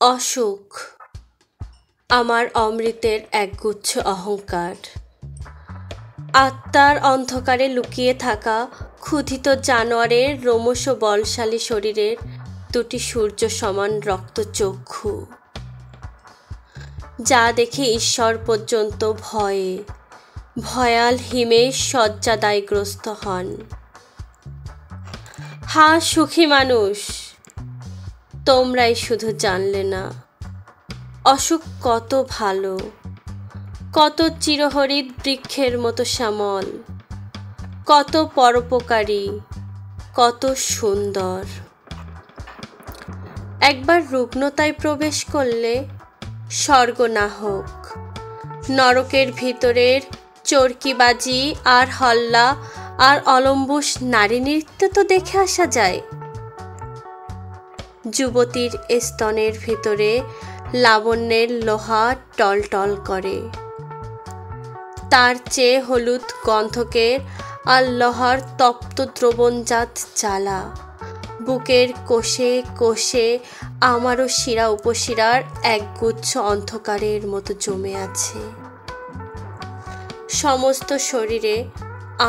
অসুখ আমার অমৃতের একগুচ্ছ অহংকার। আত্মার অন্ধকারে লুকিয়ে থাকা ক্ষুধিত জানোয়ারের রোমশ বলশালী শরীরের দুটি সূর্য সমান রক্তচক্ষু, যা দেখে ঈশ্বর পর্যন্ত ভয়ে ভয়াল হিমে শয্যাদায়গ্রস্ত হন। হা সুখী মানুষ, তোমরাই শুধু জানলে না অসুখ কত ভালো, কত চিরহরিৎ বৃক্ষের মতো শ্যামল, কত পরোপকারী, কত সুন্দর। একবার রুগ্নতায় প্রবেশ করলে স্বর্গ না হোক, নরকের ভিতরের চরকিবাজি আর হল্লা আর অলম্বুস নারী নৃত্য তো দেখে আসা যায়। যুবতীর স্তনের ভিতরে লাবণ্যের লোহা টলটল করে, তার চেয়ে হলুদ গন্ধকের আর লোহার তপ্ত দ্রবণজাত জ্বালা বুকের কোষে কোষে আমারও শিরা উপশিরার একগুচ্ছ অন্ধকারের মতো জমে আছে। সমস্ত শরীরে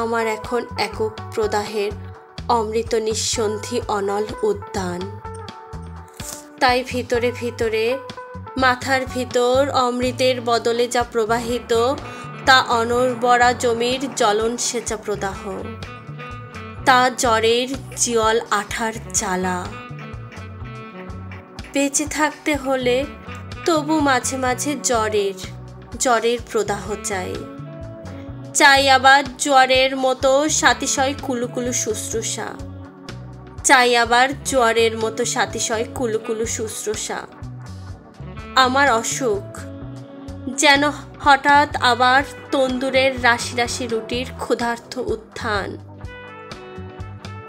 আমার এখন একক প্রদাহের অমৃত নিঃসন্ধি অনল উদ্যান। তাই ভিতরে ভিতরে মাথার ভিতর অমৃতের বদলে যা প্রবাহিত তা অনর্বরা জমির জ্বলন সেচা প্রদাহ, তা জ্বরের জিয়ল আঠার জ্বালা। বেঁচে থাকতে হলে তবু মাঝে মাঝে জ্বরের প্রদাহ চাই। চাই আবার জোয়ারের মতো সাতিশয় কুলুকুলু শুশ্রূষা, চাই আবার জোয়ারের মতো সাতিশয় কুলুকুলু শুশ্রূষা। আমার অসুখ যেন হঠাৎ আবার তন্দুরের রাশি রাশি রুটির ক্ষুধার্ত উত্থান।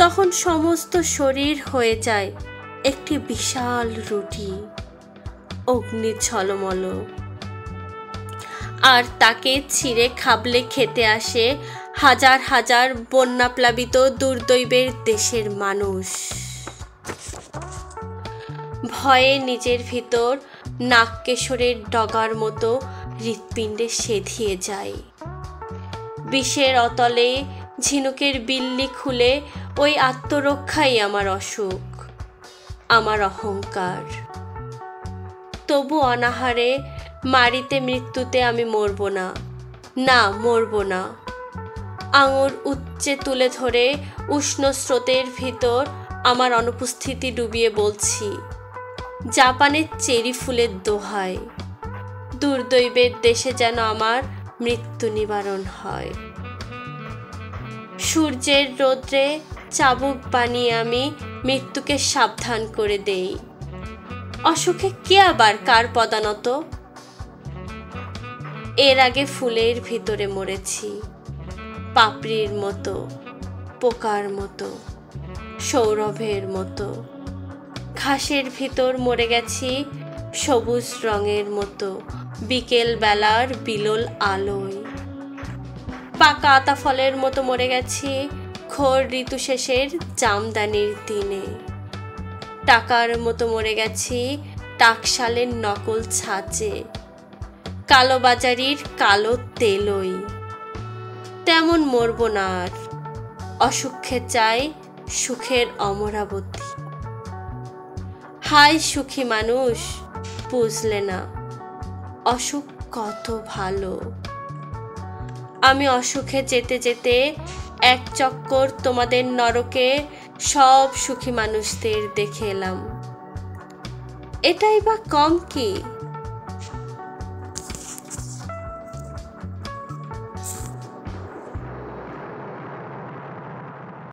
তখন সমস্ত শরীর হয়ে যায় একটি বিশাল রুটি, অগ্নি ঝলমল, আর তাকে ছিঁড়ে খাবলে খেতে আসে হাজার হাজার বন্যাপ্লাবিত দুর্দৈবের দেশের মানুষ। ভয়ে নিজের ভিতর নাগকেশরের ডগার মতো হৃৎপিণ্ডে সেধিয়ে যায়। বিষের অতলে ঝিনুকের বিল্লি খুলে ওই আত্মরক্ষাই আমার অসুখ, আমার অহংকার। তবু অনাহারে মারিতে মৃত্যুতে আমি মরব না, না মরব না। আঙুর উচ্চে তুলে ধরে উষ্ণ স্রোতের ভিতর আমার অনুপস্থিতি ডুবিয়ে বলছি, জাপানের চেরি ফুলের দোহাই, দুর্দৈবের দেশে যেন আমার মৃত্যু নিবারণ হয়। সূর্যের রৌদ্রে চাবুক বানিয়ে আমি মৃত্যুকে সাবধান করে দেই। অসুখে কে আবার কার পদানত? এর আগে ফুলের ভিতরে মরেছি, পাপড়ির মতো, পোকার মতো, সৌরভের মতো। ঘাসের ভিতর মরে গেছি সবুজ রঙের মতো বিকেল বেলার বিলোল আলোয়। পাকা আতা ফলের মতো মরে গেছি ঘোর ঋতু শেষের জামদানির দিনে। টাকার মতো মরে গেছি টাকশালের নকল ছাঁচে, কালোবাজারির কালো তেলই। তেমন মরব না আর, অসুখে চাই সুখের অমরাবতী। হায় সুখী মানুষ, বুঝলে না অসুখ কত ভালো। আমি অসুখে যেতে যেতে এক চক্কর তোমাদের নরকে সব সুখী মানুষদের দেখে এলাম। এটাই বা কম কি?